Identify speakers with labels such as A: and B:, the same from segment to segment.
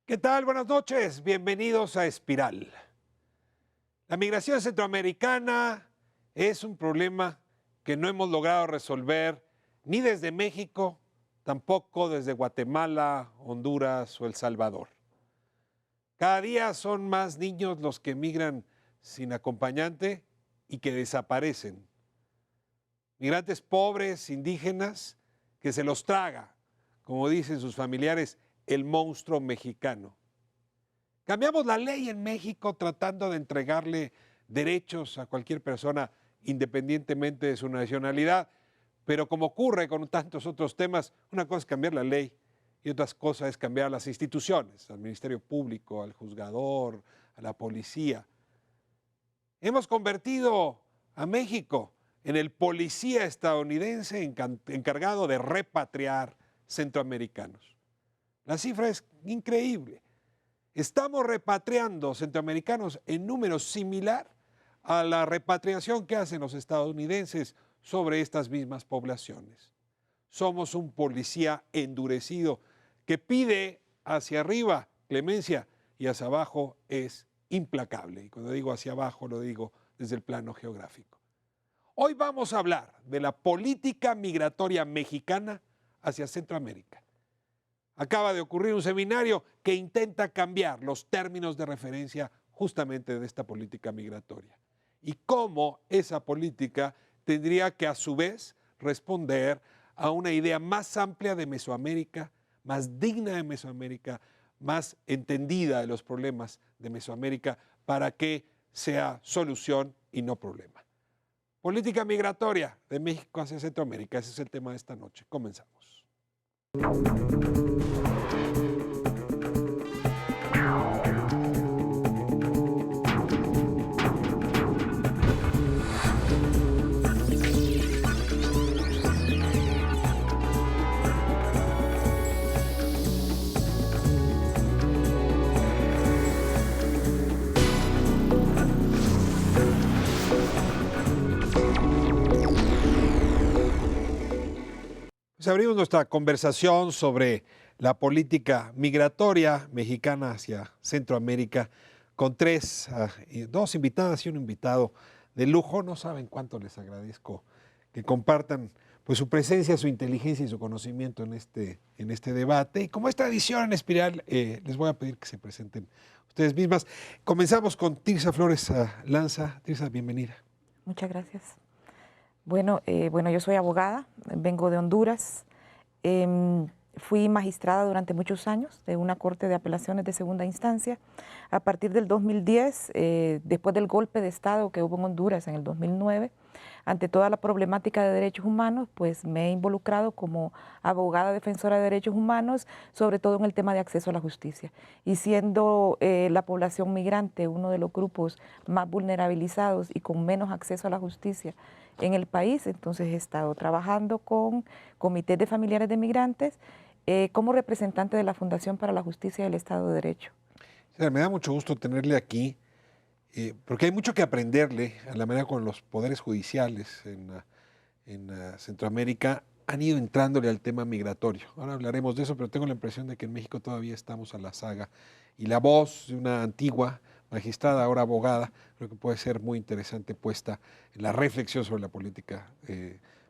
A: ¿Qué tal? Buenas noches. Bienvenidos a Espiral. La migración centroamericana es un problema que no hemos logrado resolver ni desde México, tampoco desde Guatemala, Honduras o El Salvador. Cada día son más niños los que migran sin acompañante y que desaparecen. Migrantes pobres, indígenas, que se los traga, como dicen sus familiares, el monstruo mexicano. Cambiamos la ley en México tratando de entregarle derechos a cualquier persona independientemente de su nacionalidad, pero como ocurre con tantos otros temas, una cosa es cambiar la ley y otra cosa es cambiar las instituciones, al Ministerio Público, al juzgador, a la policía. Hemos convertido a México en el policía estadounidense encargado de repatriar centroamericanos. La cifra es increíble. Estamos repatriando centroamericanos en número similar a la repatriación que hacen los estadounidenses sobre estas mismas poblaciones. Somos un policía endurecido que pide hacia arriba clemencia y hacia abajo es implacable. Y cuando digo hacia abajo lo digo desde el plano geográfico. Hoy vamos a hablar de la política migratoria mexicana hacia Centroamérica. Acaba de ocurrir un seminario que intenta cambiar los términos de referencia justamente de esta política migratoria y cómo esa política tendría que a su vez responder a una idea más amplia de Mesoamérica, más digna de Mesoamérica, más entendida de los problemas de Mesoamérica para que sea solución y no problema. Política migratoria de México hacia Centroamérica, ese es el tema de esta noche. Comenzamos. Pues abrimos nuestra conversación sobre la política migratoria mexicana hacia Centroamérica con dos invitadas y un invitado de lujo. No saben cuánto les agradezco que compartan pues, su presencia, su inteligencia y su conocimiento en este debate. Y como es tradición en Espiral, les voy a pedir que se presenten ustedes mismas. Comenzamos con Tirsa Flores Lanza. Tirsa, bienvenida.
B: Muchas gracias. Bueno, yo soy abogada, vengo de Honduras. Fui magistrada durante muchos años de una corte de apelaciones de segunda instancia. A partir del 2010, después del golpe de Estado que hubo en Honduras en el 2009, ante toda la problemática de derechos humanos, pues me he involucrado como abogada defensora de derechos humanos, sobre todo en el tema de acceso a la justicia. Y siendo la población migrante uno de los grupos más vulnerabilizados y con menos acceso a la justicia en el país, entonces he estado trabajando con comités de familiares de migrantes como representante de la Fundación para la Justicia y el Estado de Derecho.
A: Me da mucho gusto tenerle aquí, porque hay mucho que aprenderle a la manera con los poderes judiciales en Centroamérica han ido entrándole al tema migratorio. Ahora hablaremos de eso, pero tengo la impresión de que en México todavía estamos a la saga. Y la voz de una antigua magistrada, ahora abogada, creo que puede ser muy interesante puesta en la reflexión sobre la política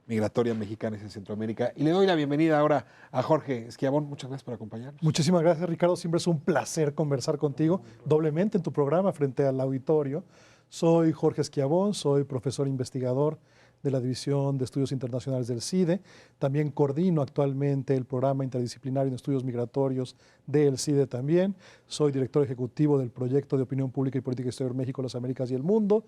A: migratoria mexicana en Centroamérica. Y le doy la bienvenida ahora a Jorge Esquiabón. Muchas gracias por acompañarnos.
C: Muchísimas gracias, Ricardo. Siempre es un placer conversar contigo doblemente en tu programa frente al auditorio. Soy Jorge Esquiabón, soy profesor investigador de la División de Estudios Internacionales del CIDE. También coordino actualmente el programa interdisciplinario en estudios migratorios del CIDE también. Soy director ejecutivo del proyecto de Opinión Pública y Política Exterior México, las Américas y el Mundo.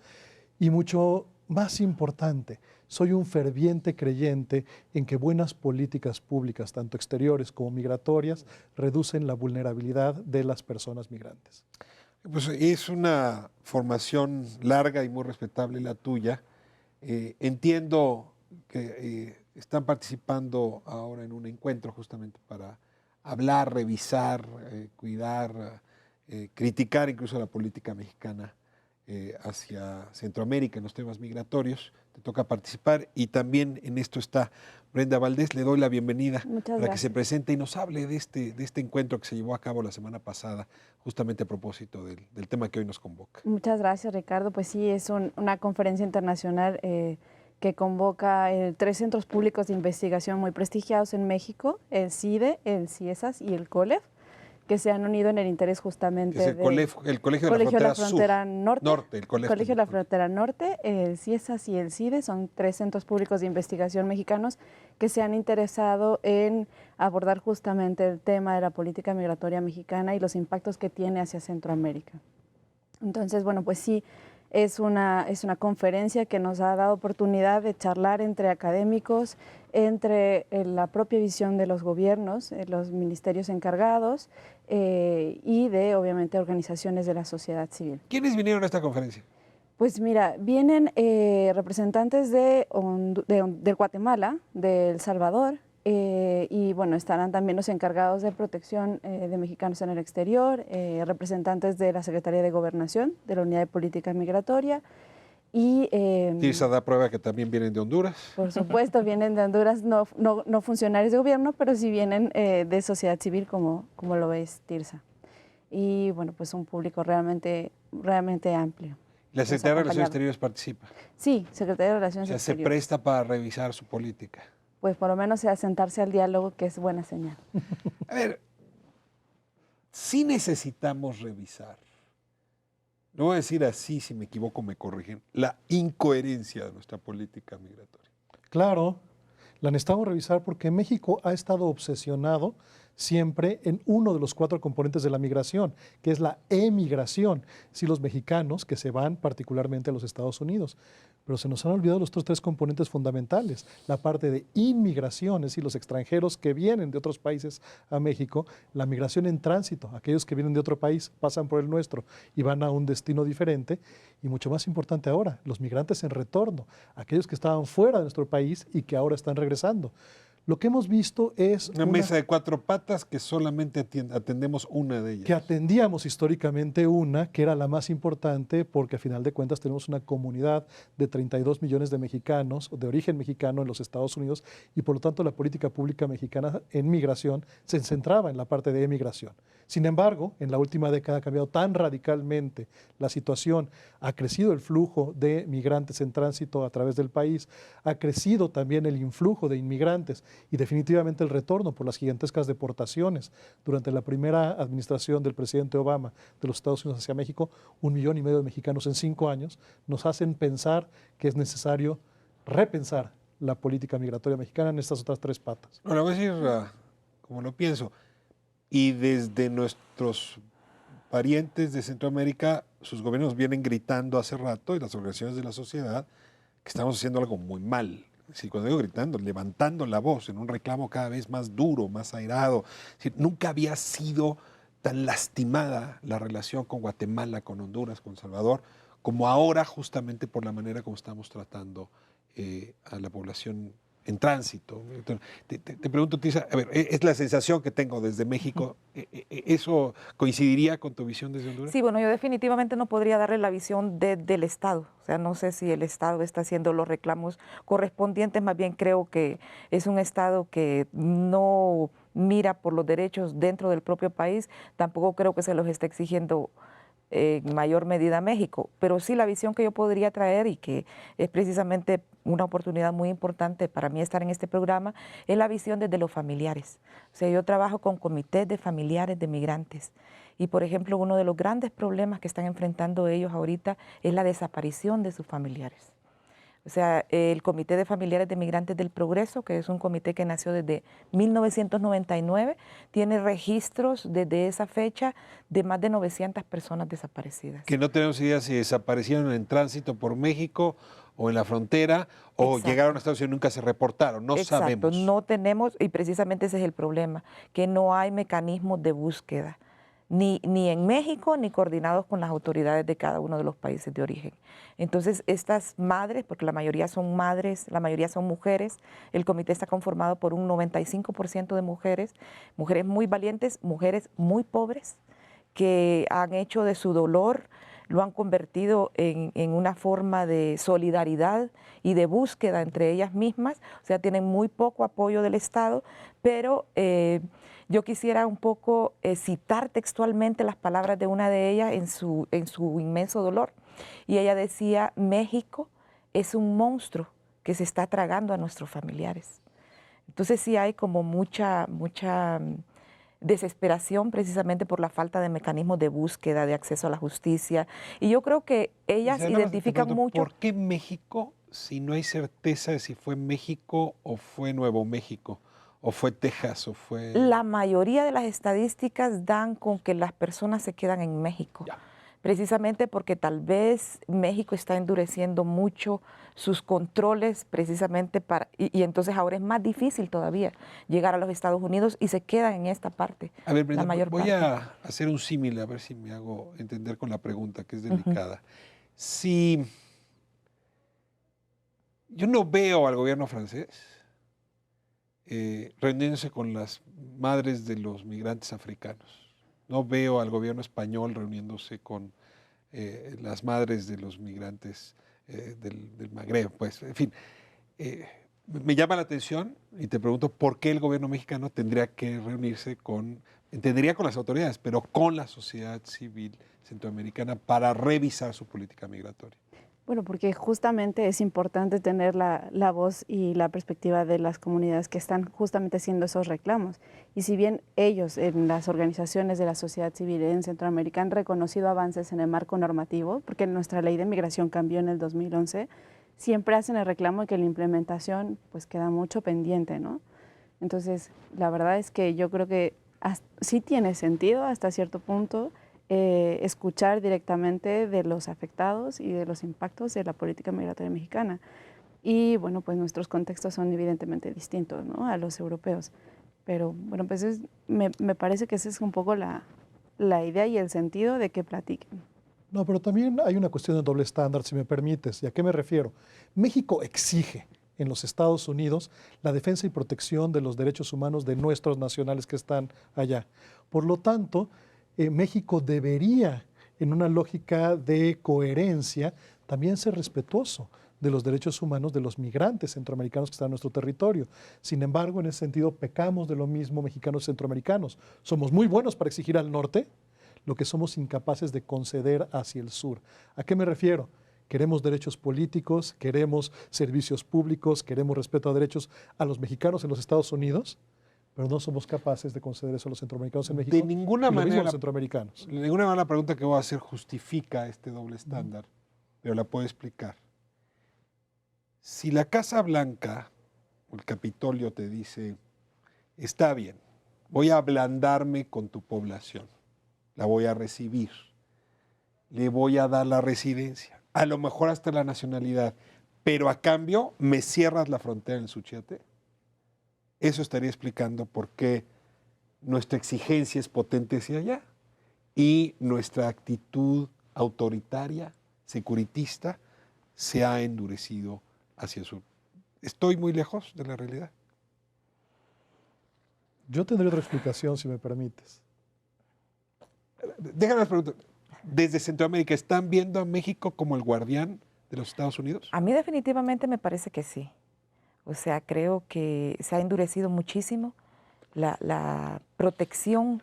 C: Y mucho más importante, soy un ferviente creyente en que buenas políticas públicas, tanto exteriores como migratorias, reducen la vulnerabilidad de las personas migrantes.
A: Pues es una formación larga y muy respetable la tuya. Entiendo que están participando ahora en un encuentro justamente para hablar, revisar, cuidar, criticar incluso la política mexicana hacia Centroamérica en los temas migratorios. Te toca participar y también en esto está Brenda Valdés. Le doy la bienvenida para que se presente y nos hable de este encuentro que se llevó a cabo la semana pasada, justamente a propósito del tema que hoy nos convoca.
D: Muchas gracias, Ricardo. Pues sí, es una conferencia internacional que convoca 3 centros públicos de investigación muy prestigiados en México, el CIDE, el CIESAS y el COLEF, que se han unido en el interés justamente
A: el Colegio de la Frontera
D: Norte, el Colegio de la Frontera Norte, el CIESAS y el CIDE son 3 centros públicos de investigación mexicanos que se han interesado en abordar justamente el tema de la política migratoria mexicana y los impactos que tiene hacia Centroamérica. Entonces, bueno, pues sí, es una conferencia que nos ha dado oportunidad de charlar entre académicos, entre la propia visión de los gobiernos, los ministerios encargados y de, obviamente, organizaciones de la sociedad civil.
A: ¿Quiénes vinieron a esta conferencia?
D: Pues mira, vienen representantes de Guatemala, de El Salvador, y bueno, estarán también los encargados de protección de mexicanos en el exterior, representantes de la Secretaría de Gobernación, de la Unidad de Política Migratoria. Y
A: Tirsa da prueba que también vienen de Honduras.
D: Por supuesto, vienen de Honduras, no funcionarios de gobierno, pero sí vienen de sociedad civil, como lo ves, Tirsa. Y bueno, pues un público realmente amplio.
A: ¿La Secretaría de Relaciones Exteriores participa?
D: Sí, Secretaría de Relaciones Exteriores.
A: ¿Se presta para revisar su política?
D: Pues por lo menos a sentarse al diálogo, que es buena señal.
A: A ver, sí necesitamos revisar, lo voy a decir así, si me equivoco me corrigen, la incoherencia de nuestra política migratoria.
C: Claro, la necesitamos revisar porque México ha estado obsesionado siempre en uno de los 4 componentes de la migración, que es la emigración, si los mexicanos que se van particularmente a los Estados Unidos. Pero se nos han olvidado los otros 3 componentes fundamentales, la parte de inmigración, es decir, los extranjeros que vienen de otros países a México, la migración en tránsito, aquellos que vienen de otro país, pasan por el nuestro y van a un destino diferente, y mucho más importante ahora, los migrantes en retorno, aquellos que estaban fuera de nuestro país y que ahora están regresando. Lo que hemos visto es
A: una mesa de 4 patas que solamente atendemos una de ellas.
C: Que atendíamos históricamente una, que era la más importante, porque a final de cuentas tenemos una comunidad de 32 millones de mexicanos, de origen mexicano en los Estados Unidos, y por lo tanto la política pública mexicana en migración se centraba en la parte de emigración. Sin embargo, en la última década ha cambiado tan radicalmente la situación, ha crecido el flujo de migrantes en tránsito a través del país, ha crecido también el influjo de inmigrantes y definitivamente el retorno por las gigantescas deportaciones. Durante la primera administración del presidente Obama de los Estados Unidos hacia México, 1,5 millones de mexicanos en 5 años, nos hacen pensar que es necesario repensar la política migratoria mexicana en estas otras 3 patas.
A: Bueno, voy a decir como lo pienso. Y desde nuestros parientes de Centroamérica, sus gobiernos vienen gritando hace rato, y las organizaciones de la sociedad, que estamos haciendo algo muy mal. Sí, cuando digo gritando, levantando la voz en un reclamo cada vez más duro, más airado. Sí, nunca había sido tan lastimada la relación con Guatemala, con Honduras, con Salvador, como ahora, justamente por la manera como estamos tratando a la población en tránsito. Te pregunto, Tirsa, a ver, es la sensación que tengo desde México. ¿Eso coincidiría con tu visión desde Honduras?
B: Sí, bueno, yo definitivamente no podría darle la visión del Estado. O sea, no sé si el Estado está haciendo los reclamos correspondientes, más bien creo que es un Estado que no mira por los derechos dentro del propio país, tampoco creo que se los esté exigiendo en mayor medida a México, pero sí la visión que yo podría traer y que es precisamente una oportunidad muy importante para mí estar en este programa, es la visión desde los familiares. O sea, yo trabajo con comités de familiares de migrantes y, por ejemplo, uno de los grandes problemas que están enfrentando ellos ahorita es la desaparición de sus familiares. O sea, el Comité de Familiares de Migrantes del Progreso, que es un comité que nació desde 1999, tiene registros desde esa fecha de más de 900 personas desaparecidas.
A: Que no tenemos idea si desaparecieron en tránsito por México o en la frontera, o
B: Exacto.
A: Llegaron a Estados Unidos y nunca se reportaron, no
B: Exacto.
A: sabemos.
B: No tenemos, y precisamente ese es el problema, que no hay mecanismos de búsqueda. Ni en México, ni coordinados con las autoridades de cada uno de los países de origen. Entonces, estas madres, porque la mayoría son madres, la mayoría son mujeres, el comité está conformado por un 95% de mujeres, mujeres muy valientes, mujeres muy pobres, que han hecho de su dolor lo han convertido en una forma de solidaridad y de búsqueda entre ellas mismas, o sea, tienen muy poco apoyo del Estado, pero yo quisiera un poco citar textualmente las palabras de una de ellas en su inmenso dolor. Y ella decía: México es un monstruo que se está tragando a nuestros familiares. Entonces sí hay como mucha desesperación precisamente por la falta de mecanismos de búsqueda, de acceso a la justicia. Y yo creo que ellas identifican mucho...
A: ¿Por qué México si no hay certeza de si fue México o fue Nuevo México? ¿O fue Texas? ¿O fue...?
B: La mayoría de las estadísticas dan con que las personas se quedan en México.
A: Ya.
B: Precisamente porque tal vez México está endureciendo mucho sus controles precisamente y entonces ahora es más difícil todavía llegar a los Estados Unidos y se quedan en esta parte.
A: A ver, Brenda,
B: la mayor
A: voy
B: parte.
A: a hacer un símil, a ver si me hago entender con la pregunta, que es delicada. Si yo no veo al gobierno francés reuniéndose con las madres de los migrantes africanos, no veo al gobierno español reuniéndose con las madres de los migrantes del Magreb, pues, en fin. Me llama la atención y te pregunto por qué el gobierno mexicano tendría que reunirse entendería con las autoridades, pero con la sociedad civil centroamericana para revisar su política migratoria.
D: Bueno, porque justamente es importante tener la voz y la perspectiva de las comunidades que están justamente haciendo esos reclamos. Y si bien ellos, en las organizaciones de la sociedad civil en Centroamérica, han reconocido avances en el marco normativo, porque nuestra ley de migración cambió en el 2011, siempre hacen el reclamo de que la implementación pues queda mucho pendiente, ¿no? Entonces, la verdad es que yo creo que sí tiene sentido hasta cierto punto escuchar directamente de los afectados y de los impactos de la política migratoria mexicana. Y bueno, pues nuestros contextos son evidentemente distintos, ¿no?, a los europeos. Pero bueno, pues me parece que esa es un poco la idea y el sentido de que platiquen.
C: No, pero también hay una cuestión de doble estándar, si me permites. ¿Y a qué me refiero? México exige en los Estados Unidos la defensa y protección de los derechos humanos de nuestros nacionales que están allá. Por lo tanto, México debería, en una lógica de coherencia, también ser respetuoso de los derechos humanos de los migrantes centroamericanos que están en nuestro territorio. Sin embargo, en ese sentido, pecamos de lo mismo mexicanos y centroamericanos. Somos muy buenos para exigir al norte lo que somos incapaces de conceder hacia el sur. ¿A qué me refiero? Queremos derechos políticos, queremos servicios públicos, queremos respeto a derechos a los mexicanos en los Estados Unidos, pero no somos capaces de conceder eso a los centroamericanos en México.
A: De ninguna
C: y lo mismo a
A: manera,
C: los centroamericanos.
A: de ninguna manera la pregunta que voy a hacer justifica este doble estándar, pero la puedo explicar. Si la Casa Blanca o el Capitolio te dice, está bien, voy a ablandarme con tu población, la voy a recibir, le voy a dar la residencia, a lo mejor hasta la nacionalidad, pero a cambio me cierras la frontera en Suchiate, eso estaría explicando por qué nuestra exigencia es potente hacia allá y nuestra actitud autoritaria, securitista, se ha endurecido hacia el sur. ¿Estoy muy lejos de la realidad?
C: Yo tendré otra explicación, si me permites.
A: Déjame preguntar, desde Centroamérica, ¿están viendo a México como el guardián de los Estados Unidos?
B: A mí definitivamente me parece que sí. O sea, creo que se ha endurecido muchísimo la protección,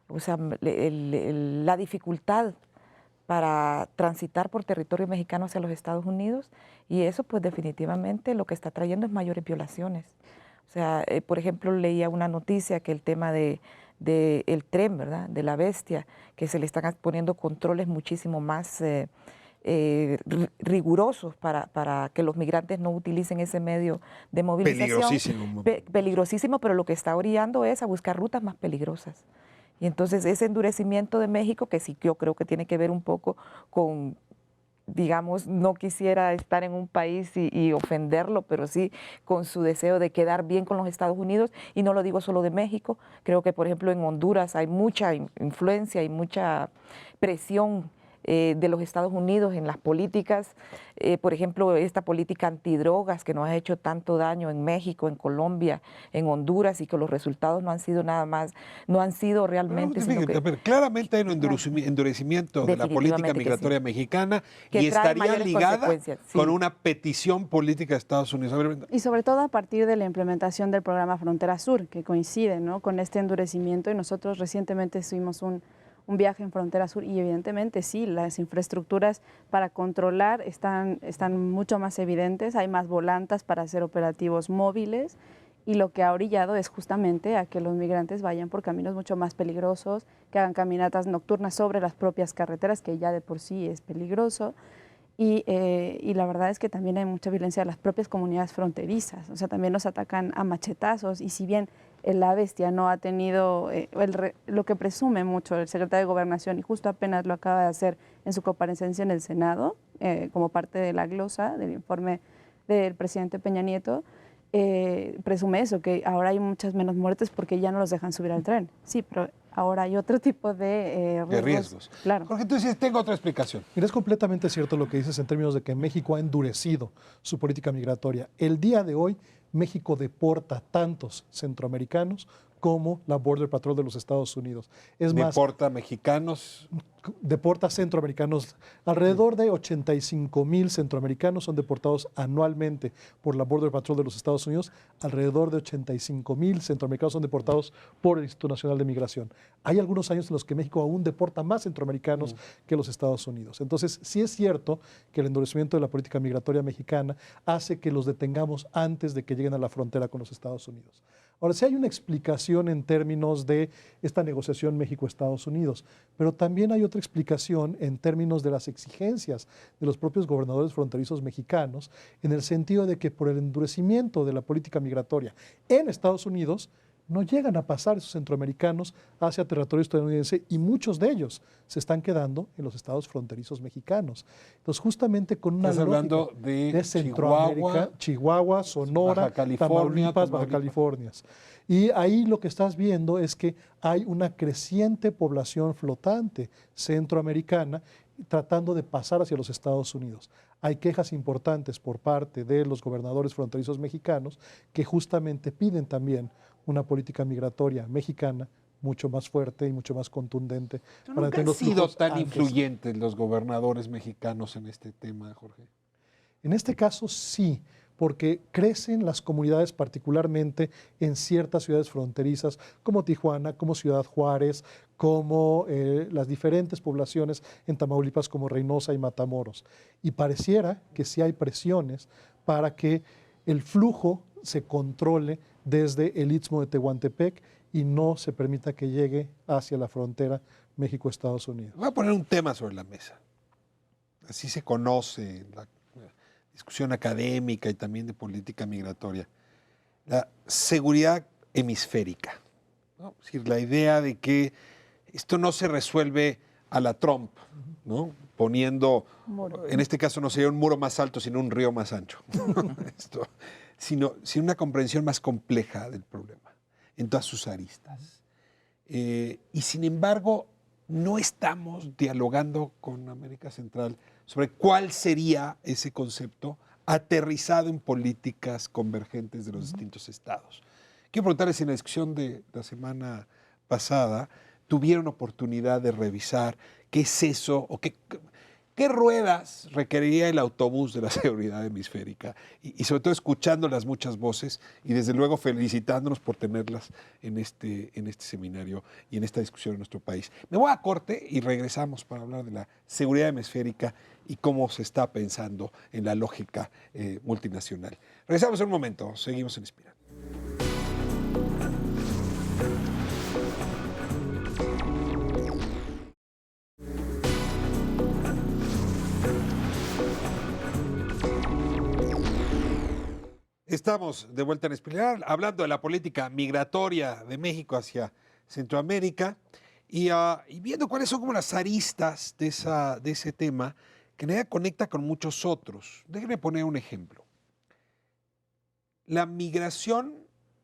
B: o sea, la dificultad para transitar por territorio mexicano hacia los Estados Unidos, y eso pues definitivamente lo que está trayendo es mayores violaciones. O sea, por ejemplo, leía una noticia que el tema del tren, ¿verdad?, de la bestia, que se le están poniendo controles muchísimo más rigurosos para que los migrantes no utilicen ese medio de movilización.
A: Peligrosísimo.
B: Peligrosísimo, pero lo que está orillando es a buscar rutas más peligrosas. Y entonces ese endurecimiento de México, que sí yo creo que tiene que ver un poco con, digamos, no quisiera estar en un país y ofenderlo, pero sí con su deseo de quedar bien con los Estados Unidos, y no lo digo solo de México, creo que por ejemplo en Honduras hay mucha influencia y mucha presión de los Estados Unidos en las políticas, por ejemplo, esta política antidrogas que nos ha hecho tanto daño en México, en Colombia, en Honduras, y que los resultados no han sido nada más, no han sido realmente...
A: Pero, fíjate, pero claramente hay un endurecimiento de la política migratoria mexicana
B: que
A: y
B: trae
A: estaría
B: mayores
A: ligada
B: consecuencias, sí.
A: con una petición política de Estados Unidos. A ver,
D: Y sobre todo a partir de la implementación del programa Frontera Sur, que coincide, ¿no?, con este endurecimiento, y nosotros recientemente hicimos un viaje en Frontera Sur y evidentemente sí, las infraestructuras para controlar están mucho más evidentes, hay más volantas para hacer operativos móviles, y lo que ha orillado es justamente a que los migrantes vayan por caminos mucho más peligrosos, que hagan caminatas nocturnas sobre las propias carreteras, que ya de por sí es peligroso. Y la verdad es que también hay mucha violencia de las propias comunidades fronterizas, o sea, también nos atacan a machetazos, y si bien la bestia no ha tenido lo que presume mucho el secretario de Gobernación, y justo apenas lo acaba de hacer en su comparecencia en el Senado, como parte de la glosa del informe del presidente Peña Nieto, presume eso, que ahora hay muchas menos muertes porque ya no los dejan subir al tren. Sí, pero ahora hay otro tipo de
A: riesgos.
D: Claro.
A: Jorge, tú dices, tengo otra explicación.
C: Mira, es completamente cierto lo que dices en términos de que México ha endurecido su política migratoria. El día de hoy, México deporta tantos centroamericanos como la Border Patrol de los Estados Unidos. Es más,
A: ¿Deporta mexicanos?
C: deporta centroamericanos. Alrededor de 85,000 centroamericanos son deportados anualmente por la Border Patrol de los Estados Unidos. Alrededor de 85,000 centroamericanos son deportados por el Instituto Nacional de Migración. Hay algunos años en los que México aún deporta más centroamericanos que los Estados Unidos. Entonces, sí es cierto que el endurecimiento de la política migratoria mexicana hace que los detengamos antes de que lleguen a la frontera con los Estados Unidos. Ahora, sí hay una explicación en términos de esta negociación México-Estados Unidos, pero también hay otra explicación en términos de las exigencias de los propios gobernadores fronterizos mexicanos, en el sentido de que por el endurecimiento de la política migratoria en Estados Unidos, no llegan a pasar esos centroamericanos hacia territorio estadounidense, y muchos de ellos se están quedando en los estados fronterizos mexicanos. Entonces, justamente con una
A: Estás hablando
C: de Centroamérica, Chihuahua, Sonora,
A: Baja California,
C: Tamaulipas, Baja California. Y ahí lo que estás viendo es que hay una creciente población flotante centroamericana tratando de pasar hacia los Estados Unidos. Hay quejas importantes por parte de los gobernadores fronterizos mexicanos que justamente piden también una política migratoria mexicana mucho más fuerte y mucho más contundente.
A: ¿Nunca han sido tan influyentes los gobernadores mexicanos en este tema, Jorge?
C: En este caso sí, porque crecen las comunidades, particularmente en ciertas ciudades fronterizas como Tijuana, como Ciudad Juárez, como las diferentes poblaciones en Tamaulipas como Reynosa y Matamoros. Y pareciera que sí hay presiones para que el flujo se controle desde el Istmo de Tehuantepec y no se permita que llegue hacia la frontera México-Estados Unidos.
A: Voy a poner un tema sobre la mesa. Así se conoce en la discusión académica y también de política migratoria. La seguridad hemisférica, ¿no? Es decir, la idea de que esto no se resuelve a la Trump, ¿no? Poniendo, en este caso no sería un muro más alto, sino un río más ancho. sino una comprensión más compleja del problema, en todas sus aristas. Y sin embargo, no estamos dialogando con América Central sobre cuál sería ese concepto aterrizado en políticas convergentes de los distintos estados. Quiero preguntarles si en la discusión de la semana pasada tuvieron oportunidad de revisar qué es eso o qué ruedas requeriría el autobús de la seguridad hemisférica y sobre todo escuchando las muchas voces y desde luego felicitándonos por tenerlas en este seminario y en esta discusión en nuestro país. Me voy a corte y regresamos para hablar de la seguridad hemisférica y cómo se está pensando en la lógica multinacional. Regresamos en un momento, seguimos en Espiral. Estamos de vuelta en Espiral, hablando de la política migratoria de México hacia Centroamérica y viendo cuáles son como las aristas de ese tema que en realidad conecta con muchos otros. Déjenme poner un ejemplo. La migración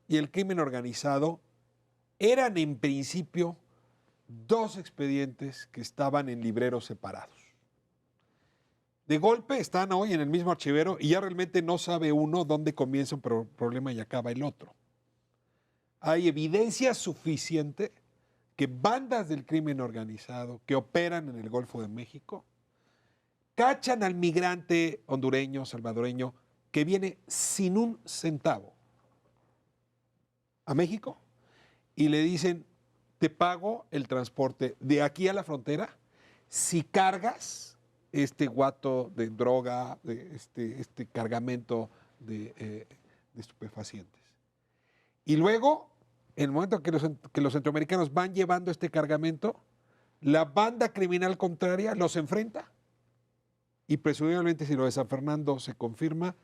A: y el crimen organizado eran en principio dos expedientes que estaban en libreros separados. De golpe están hoy en el mismo archivero y ya realmente no sabe uno dónde comienza un problema y acaba el otro. Hay evidencia suficiente que bandas del crimen organizado que operan en el Golfo de México cachan al migrante hondureño, salvadoreño, que viene sin un centavo a México y le dicen, te pago el transporte de aquí a la frontera si cargas este guato de droga, de este cargamento de estupefacientes. Y luego, en el momento que los centroamericanos van llevando este cargamento, la banda criminal contraria los enfrenta y presumiblemente si lo de San Fernando se confirma,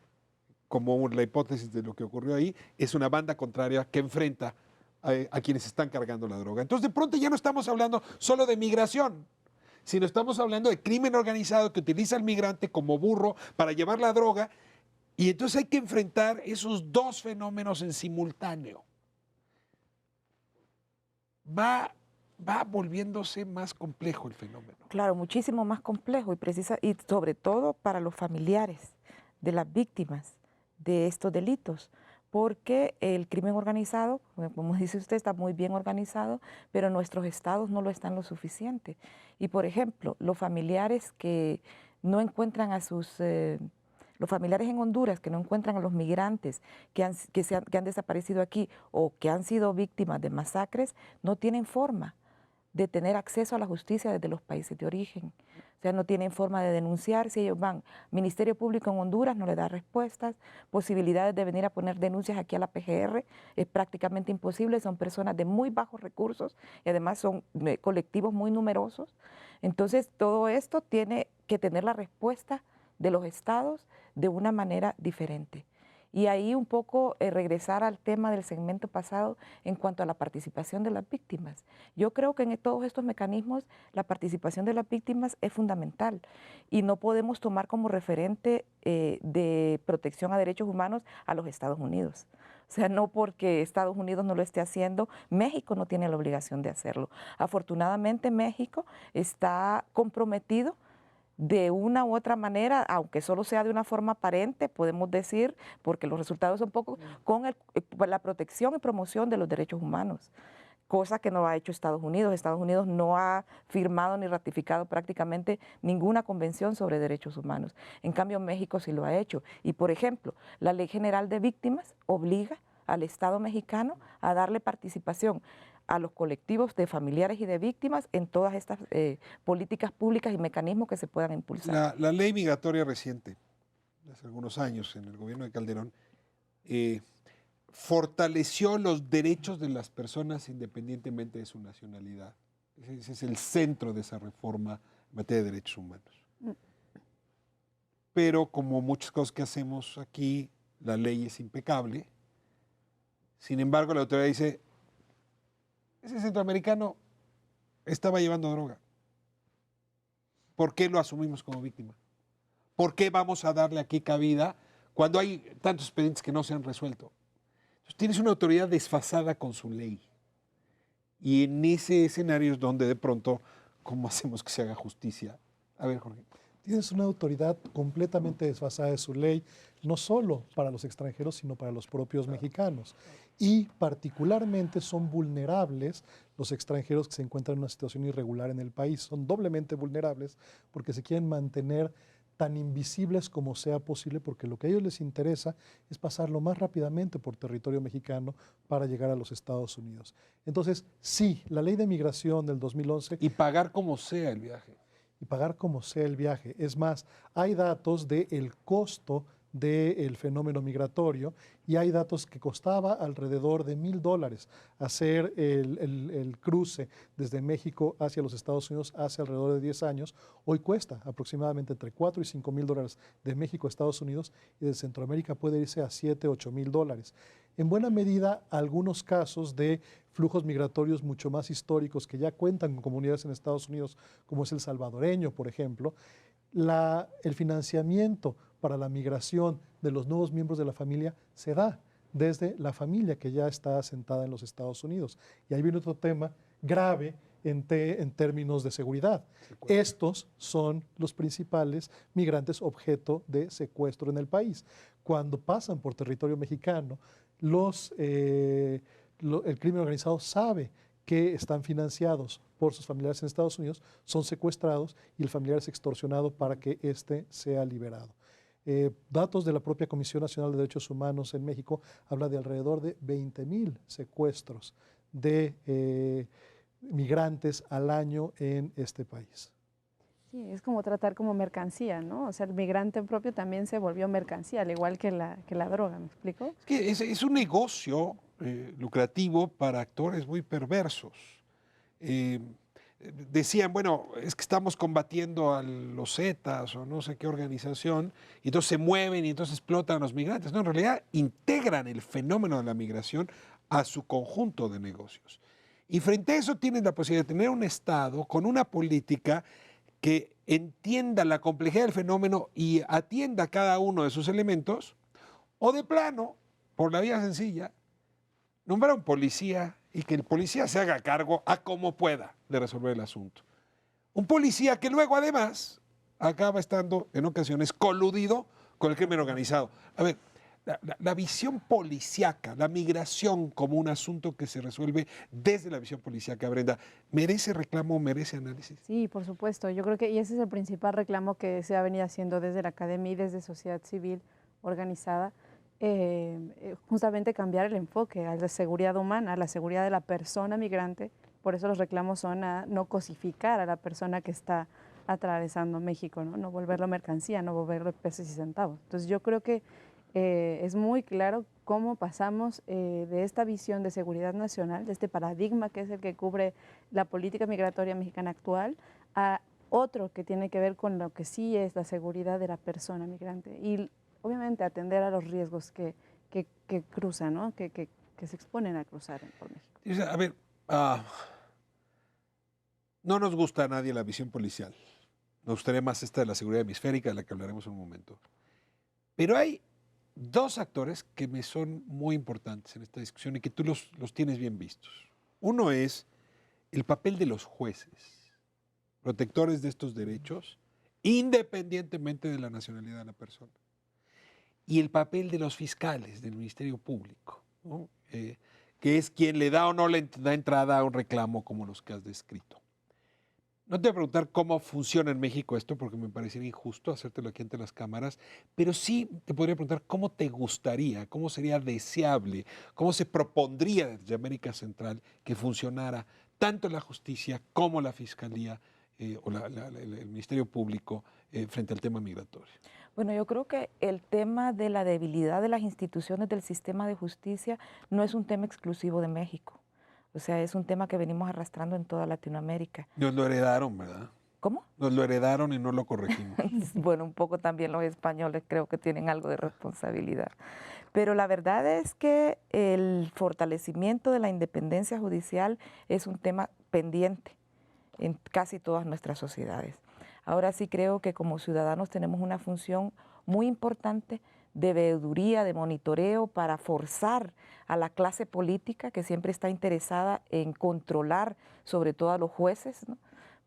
A: como la hipótesis de lo que ocurrió ahí, es una banda contraria que enfrenta a quienes están cargando la droga. Entonces, de pronto ya no estamos hablando solo de migración, sino estamos hablando de crimen organizado que utiliza al migrante como burro para llevar la droga, y entonces hay que enfrentar esos dos fenómenos en simultáneo. Va volviéndose más complejo el fenómeno.
B: Claro, muchísimo más complejo y sobre todo para los familiares de las víctimas de estos delitos, porque el crimen organizado, como dice usted, está muy bien organizado, pero nuestros estados no lo están lo suficiente. Y por ejemplo, los familiares que no encuentran a los familiares en Honduras que no encuentran a los migrantes que han desaparecido aquí o que han sido víctimas de masacres, no tienen forma de tener acceso a la justicia desde los países de origen. O sea, no tienen forma de denunciar. Si ellos van, Ministerio Público en Honduras no le da respuestas, posibilidades de venir a poner denuncias aquí a la PGR es prácticamente imposible, son personas de muy bajos recursos y además son colectivos muy numerosos. Entonces, todo esto tiene que tener la respuesta de los estados de una manera diferente. Y ahí un poco regresar al tema del segmento pasado en cuanto a la participación de las víctimas. Yo creo que en todos estos mecanismos la participación de las víctimas es fundamental y no podemos tomar como referente de protección a derechos humanos a los Estados Unidos. O sea, no porque Estados Unidos no lo esté haciendo, México no tiene la obligación de hacerlo. Afortunadamente México está comprometido de una u otra manera, aunque solo sea de una forma aparente, podemos decir, porque los resultados son pocos, con la protección y promoción de los derechos humanos, cosa que no ha hecho Estados Unidos. Estados Unidos no ha firmado ni ratificado prácticamente ninguna convención sobre derechos humanos. En cambio, México sí lo ha hecho. Y, por ejemplo, la Ley General de Víctimas obliga al Estado mexicano a darle participación a los colectivos de familiares y de víctimas en todas estas políticas públicas y mecanismos que se puedan impulsar.
A: La ley migratoria reciente, hace algunos años en el gobierno de Calderón, fortaleció los derechos de las personas independientemente de su nacionalidad. Ese es el centro de esa reforma en materia de derechos humanos. Pero como muchas cosas que hacemos aquí, la ley es impecable. Sin embargo, la autoridad dice, ese centroamericano estaba llevando droga. ¿Por qué lo asumimos como víctima? ¿Por qué vamos a darle aquí cabida cuando hay tantos expedientes que no se han resuelto? Entonces, tienes una autoridad desfasada con su ley. Y en ese escenario es donde de pronto, ¿cómo hacemos que se haga justicia? A ver, Jorge.
C: Tienes una autoridad completamente desfasada de su ley, no solo para los extranjeros, sino para los propios mexicanos. Y particularmente son vulnerables los extranjeros que se encuentran en una situación irregular en el país. Son doblemente vulnerables porque se quieren mantener tan invisibles como sea posible, porque lo que a ellos les interesa es pasar lo más rápidamente por territorio mexicano para llegar a los Estados Unidos. Entonces, sí, la ley de migración del 2011...
A: Y pagar como sea el viaje.
C: Y pagar como sea el viaje. Es más, hay datos del costo del fenómeno migratorio y hay datos que costaba alrededor de $1,000 hacer el cruce desde México hacia los Estados Unidos hace alrededor de 10 años. Hoy cuesta aproximadamente entre $4,000 y $5,000 de México a Estados Unidos y de Centroamérica puede irse a $7,000 o $8,000. En buena medida, algunos casos de flujos migratorios mucho más históricos que ya cuentan con comunidades en Estados Unidos, como es el salvadoreño, por ejemplo, el financiamiento para la migración de los nuevos miembros de la familia se da desde la familia que ya está asentada en los Estados Unidos. Y ahí viene otro tema grave en términos de seguridad. Estos son los principales migrantes objeto de secuestro en el país. Cuando pasan por territorio mexicano, el crimen organizado sabe que están financiados por sus familiares en Estados Unidos, son secuestrados y el familiar es extorsionado para que éste sea liberado. Datos de la propia Comisión Nacional de Derechos Humanos en México habla de alrededor de 20,000 secuestros de migrantes al año en este país.
D: Sí, es como tratar como mercancía, ¿no? O sea, el migrante propio también se volvió mercancía, al igual que la droga, ¿me explico?
A: Es que es un negocio lucrativo para actores muy perversos. Decían, bueno, es que estamos combatiendo a los Zetas o no sé qué organización, y entonces se mueven y entonces explotan a los migrantes. No, en realidad integran el fenómeno de la migración a su conjunto de negocios. Y frente a eso tienen la posibilidad de tener un Estado con una política que entienda la complejidad del fenómeno y atienda cada uno de sus elementos, o de plano, por la vía sencilla, nombrar a un policía y que el policía se haga cargo a como pueda de resolver el asunto. Un policía que luego además acaba estando en ocasiones coludido con el crimen organizado. A ver, la visión policíaca, la migración como un asunto que se resuelve desde la visión policíaca, Brenda, ¿merece reclamo, merece análisis?
D: Sí, por supuesto. Yo creo que y ese es el principal reclamo que se ha venido haciendo desde la academia y desde sociedad civil organizada. Justamente cambiar el enfoque a la seguridad humana, a la seguridad de la persona migrante. Por eso los reclamos son a no cosificar a la persona que está atravesando México, ¿no? No volverlo mercancía, no volverlo pesos y centavos. Entonces yo creo que es muy claro cómo pasamos de esta visión de seguridad nacional, de este paradigma que es el que cubre la política migratoria mexicana actual, a otro que tiene que ver con lo que sí es la seguridad de la persona migrante. Y obviamente atender a los riesgos que cruzan, ¿no? que se exponen a cruzar por México.
A: A ver, no nos gusta a nadie la visión policial. Nos gustaría más esta de la seguridad hemisférica, de la que hablaremos en un momento. Pero hay dos actores que me son muy importantes en esta discusión y que tú los tienes bien vistos. Uno es el papel de los jueces, protectores de estos derechos, independientemente de la nacionalidad de la persona. Y el papel de los fiscales, del Ministerio Público, ¿no? Que es quien le da o no le da entrada a un reclamo como los que has descrito. No te voy a preguntar cómo funciona en México esto, porque me parecería injusto hacértelo aquí ante las cámaras, pero sí te podría preguntar cómo te gustaría, cómo sería deseable, cómo se propondría desde América Central que funcionara tanto la justicia como la fiscalía o el Ministerio Público frente al tema migratorio.
B: Bueno, yo creo que el tema de la debilidad de las instituciones del sistema de justicia no es un tema exclusivo de México. O sea, es un tema que venimos arrastrando en toda Latinoamérica.
A: Nos lo heredaron, ¿verdad?
B: ¿Cómo?
A: Nos lo heredaron y no lo corregimos.
B: Bueno, un poco también los españoles creo que tienen algo de responsabilidad. Pero la verdad es que el fortalecimiento de la independencia judicial es un tema pendiente en casi todas nuestras sociedades. Ahora sí creo que como ciudadanos tenemos una función muy importante de veeduría, de monitoreo para forzar a la clase política que siempre está interesada en controlar sobre todo a los jueces, ¿no?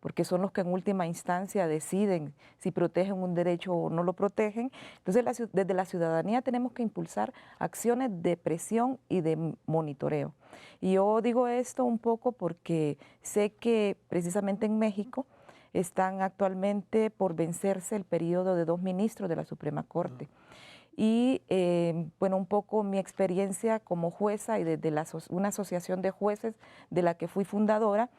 B: Porque son los que en última instancia deciden si protegen un derecho o no lo protegen. Entonces desde la ciudadanía tenemos que impulsar acciones de presión y de monitoreo. Y yo digo esto un poco porque sé que precisamente en México están actualmente por vencerse el periodo de 2 ministros de la Suprema Corte. Y bueno, un poco mi experiencia como jueza y desde una asociación de jueces de la que fui fundadora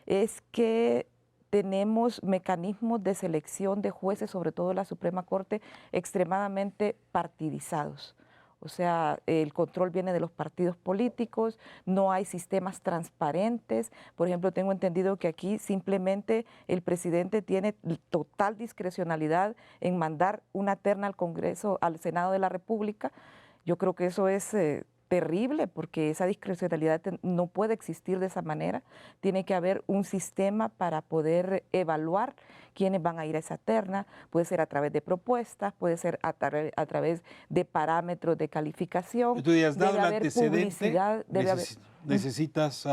B: es que tenemos mecanismos de selección de jueces, sobre todo la Suprema Corte, extremadamente partidizados. O sea, el control viene de los partidos políticos, no hay sistemas transparentes. Por ejemplo, tengo entendido que aquí simplemente el presidente tiene total discrecionalidad en mandar una terna al Congreso, al Senado de la República. Yo creo que eso es terrible porque esa discrecionalidad no puede existir de esa manera. Tiene que haber un sistema para poder evaluar quiénes van a ir a esa terna. Puede ser a través de propuestas, puede ser a través de parámetros de calificación.
A: Tú ya has dado el antecedente, necesitas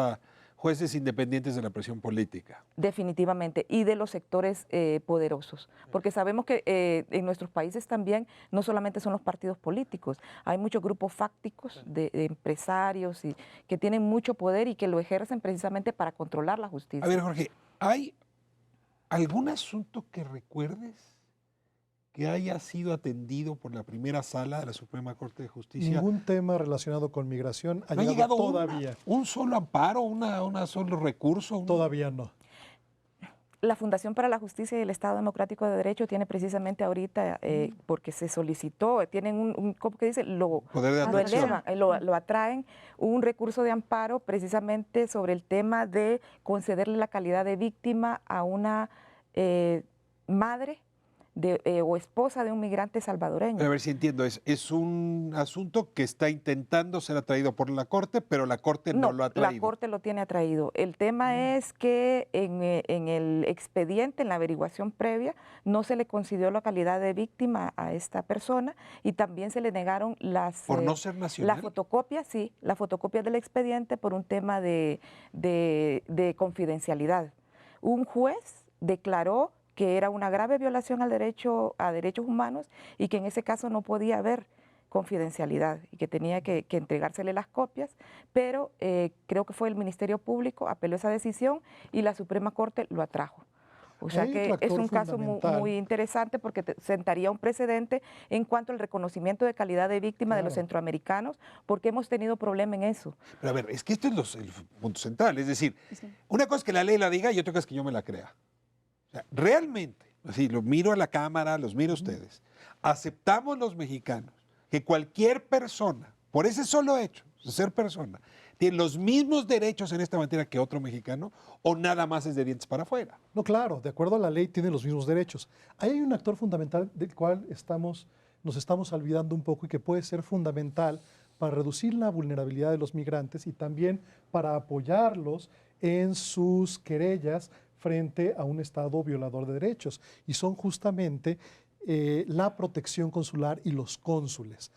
A: jueces independientes de la presión política.
B: Definitivamente, y de los sectores poderosos, porque sabemos que en nuestros países también no solamente son los partidos políticos, hay muchos grupos fácticos de empresarios y, que tienen mucho poder y que lo ejercen precisamente para controlar la justicia.
A: A ver, Jorge, ¿hay algún asunto que recuerdes que haya sido atendido por la primera sala de la Suprema Corte de Justicia?
C: Ningún tema relacionado con migración ha
A: ¿No ha
C: llegado
A: llegado
C: todavía.
A: un solo amparo, un solo recurso?
C: Todavía no.
B: La Fundación para la Justicia y el Estado Democrático de Derecho tiene precisamente ahorita, porque se solicitó, tienen ¿cómo que dice?
A: Poder de
B: Lo
A: atracción.
B: elevan, lo atraen, un recurso de amparo precisamente sobre el tema de concederle la calidad de víctima a una madre o esposa de un migrante salvadoreño.
A: A ver si entiendo, es un asunto que está intentando ser atraído por la Corte, pero la Corte no lo ha traído.
B: La Corte lo tiene atraído. El tema es que en el expediente, en la averiguación previa, no se le concedió la calidad de víctima a esta persona y también se le negaron las...
A: ¿Por no ser nacional?
B: La fotocopia, sí, la fotocopia del expediente por un tema de confidencialidad. Un juez declaró que era una grave violación a derechos humanos y que en ese caso no podía haber confidencialidad y que tenía que entregársele las copias, pero creo que fue el Ministerio Público, apeló esa decisión y la Suprema Corte lo atrajo. O sea que es un caso muy interesante porque sentaría un precedente en cuanto al reconocimiento de calidad de víctima de los centroamericanos, porque hemos tenido problema en eso.
A: Pero a ver, es que esto es el punto central, es decir, una cosa es que la ley la diga y otra cosa es que yo me la crea. O sea, realmente, así lo miro a la Cámara, los miro a ustedes, aceptamos los mexicanos que cualquier persona, por ese solo hecho de ser persona, tiene los mismos derechos en esta materia que otro mexicano o nada más es de dientes para afuera.
C: No, claro, de acuerdo a la ley tiene los mismos derechos. Ahí hay un actor fundamental del cual nos estamos olvidando un poco y que puede ser fundamental para reducir la vulnerabilidad de los migrantes y también para apoyarlos en sus querellas frente a un Estado violador de derechos, y son justamente la protección consular y los cónsules.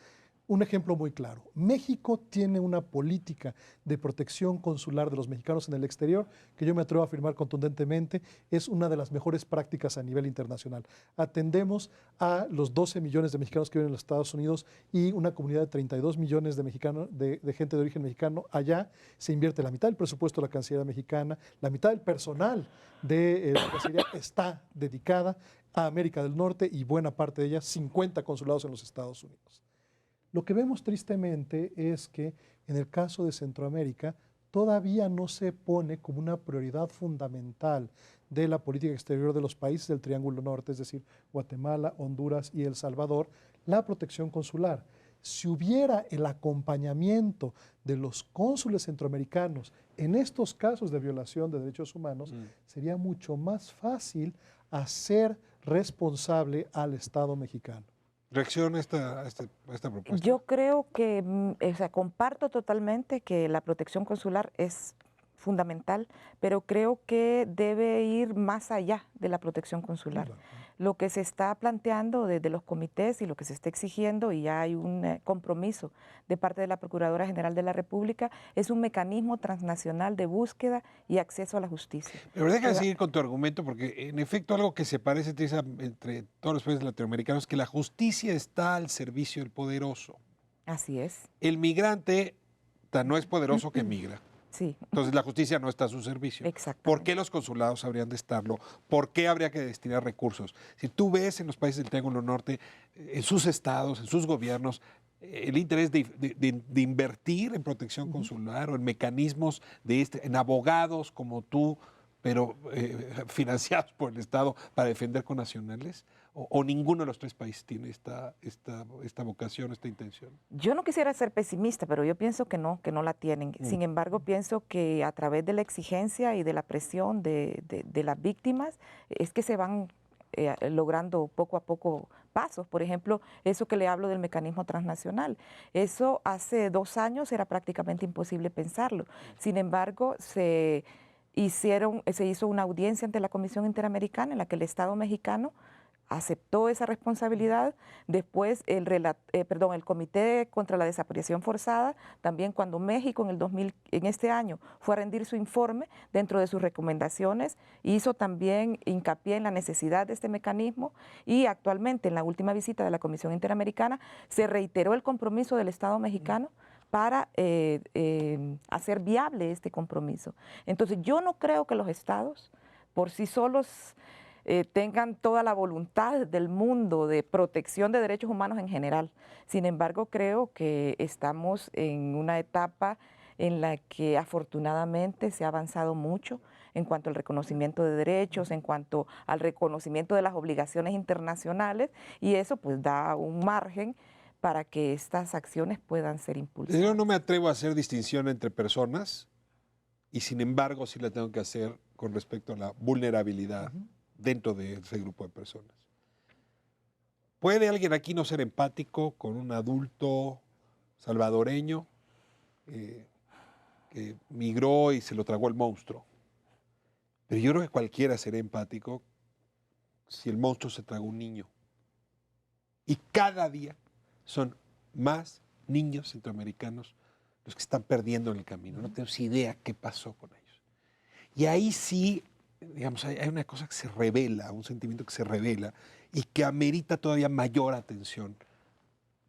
C: Un ejemplo muy claro, México tiene una política de protección consular de los mexicanos en el exterior que yo me atrevo a afirmar contundentemente es una de las mejores prácticas a nivel internacional. Atendemos a los 12 millones de mexicanos que viven en los Estados Unidos y una comunidad de 32 millones de mexicanos, de gente de origen mexicano. Allá se invierte la mitad del presupuesto de la Cancillería mexicana, la mitad del personal de la Cancillería está dedicada a América del Norte y buena parte de ella, 50 consulados en los Estados Unidos. Lo que vemos tristemente es que en el caso de Centroamérica todavía no se pone como una prioridad fundamental de la política exterior de los países del Triángulo Norte, es decir, Guatemala, Honduras y El Salvador, la protección consular. Si hubiera el acompañamiento de los cónsules centroamericanos en estos casos de violación de derechos humanos, sería mucho más fácil hacer responsable al Estado mexicano.
A: ¿Reacciona a esta propuesta?
B: Yo creo que, comparto totalmente que la protección consular es fundamental, pero creo que debe ir más allá de la protección consular.
C: Claro.
B: Lo que se está planteando desde los comités y lo que se está exigiendo, y ya hay un compromiso de parte de la Procuradora General de la República, es un mecanismo transnacional de búsqueda y acceso a la justicia.
A: Pero déjame seguir con tu argumento, porque en efecto algo que se parece entre todos los países latinoamericanos es que la justicia está al servicio del poderoso.
B: Así es.
A: El migrante no es poderoso que migra.
B: Sí.
A: Entonces la justicia no está a su servicio.
B: Exactamente.
A: ¿Por qué los consulados habrían de estarlo? ¿Por qué habría que destinar recursos? Si tú ves en los países del Triángulo Norte, en sus estados, en sus gobiernos, el interés de invertir en protección consular o en mecanismos en abogados como tú, pero financiados por el Estado para defender connacionales, o ninguno de los tres países tiene esta vocación, esta intención.
B: Yo no quisiera ser pesimista, pero yo pienso que no la tienen. Sin embargo, pienso que a través de la exigencia y de la presión de las víctimas es que se van logrando poco a poco pasos. Por ejemplo, eso que le hablo del mecanismo transnacional. Eso hace 2 años era prácticamente imposible pensarlo. Sin embargo, se hizo una audiencia ante la Comisión Interamericana en la que el Estado mexicano aceptó esa responsabilidad. Después el Comité contra la Desaparición Forzada, también cuando México en este año fue a rendir su informe, dentro de sus recomendaciones, hizo también hincapié en la necesidad de este mecanismo, y actualmente en la última visita de la Comisión Interamericana se reiteró el compromiso del Estado mexicano para hacer viable este compromiso. Entonces, yo no creo que los estados por sí solos tengan toda la voluntad del mundo de protección de derechos humanos en general. Sin embargo, creo que estamos en una etapa en la que afortunadamente se ha avanzado mucho en cuanto al reconocimiento de derechos, en cuanto al reconocimiento de las obligaciones internacionales, y eso pues da un margen para que estas acciones puedan ser impulsadas.
A: Yo no me atrevo a hacer distinción entre personas, y sin embargo sí la tengo que hacer con respecto a la vulnerabilidad dentro de ese grupo de personas. ¿Puede alguien aquí no ser empático con un adulto salvadoreño que migró y se lo tragó el monstruo? Pero yo creo que cualquiera sería empático si el monstruo se tragó un niño. Y cada día son más niños centroamericanos los que están perdiendo en el camino. No tenemos idea qué pasó con ellos. Y ahí sí, digamos, hay una cosa que se revela, un sentimiento que se revela y que amerita todavía mayor atención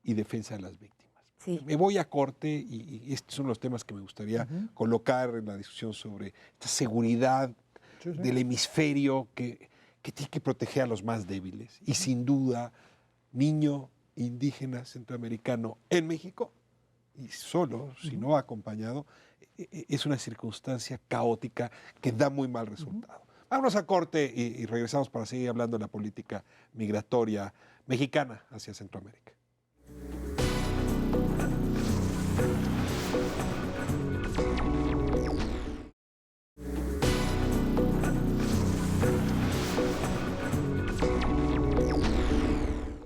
A: y defensa de las víctimas.
B: Sí.
A: Me voy a corte y estos son los temas que me gustaría colocar en la discusión sobre esta seguridad del hemisferio que tiene que proteger a los más débiles. Y sin duda, niño indígena centroamericano en México, y solo, si no acompañado, es una circunstancia caótica que da muy mal resultado. Vámonos a corte y regresamos para seguir hablando de la política migratoria mexicana hacia Centroamérica.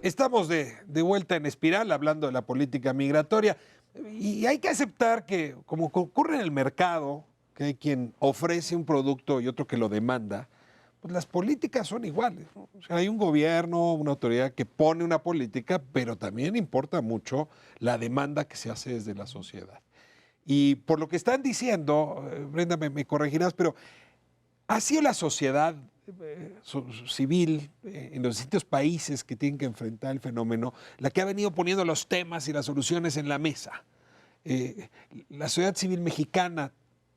A: Estamos de vuelta en Espiral hablando de la política migratoria, y hay que aceptar que, como ocurre en el mercado, que hay quien ofrece un producto y otro que lo demanda, pues las políticas son iguales, ¿no? O sea, hay un gobierno, una autoridad que pone una política, pero también importa mucho la demanda que se hace desde la sociedad. Y por lo que están diciendo, Brenda, me corregirás, pero ha sido la sociedad civil en los distintos países que tienen que enfrentar el fenómeno la que ha venido poniendo los temas y las soluciones en la mesa. La sociedad civil mexicana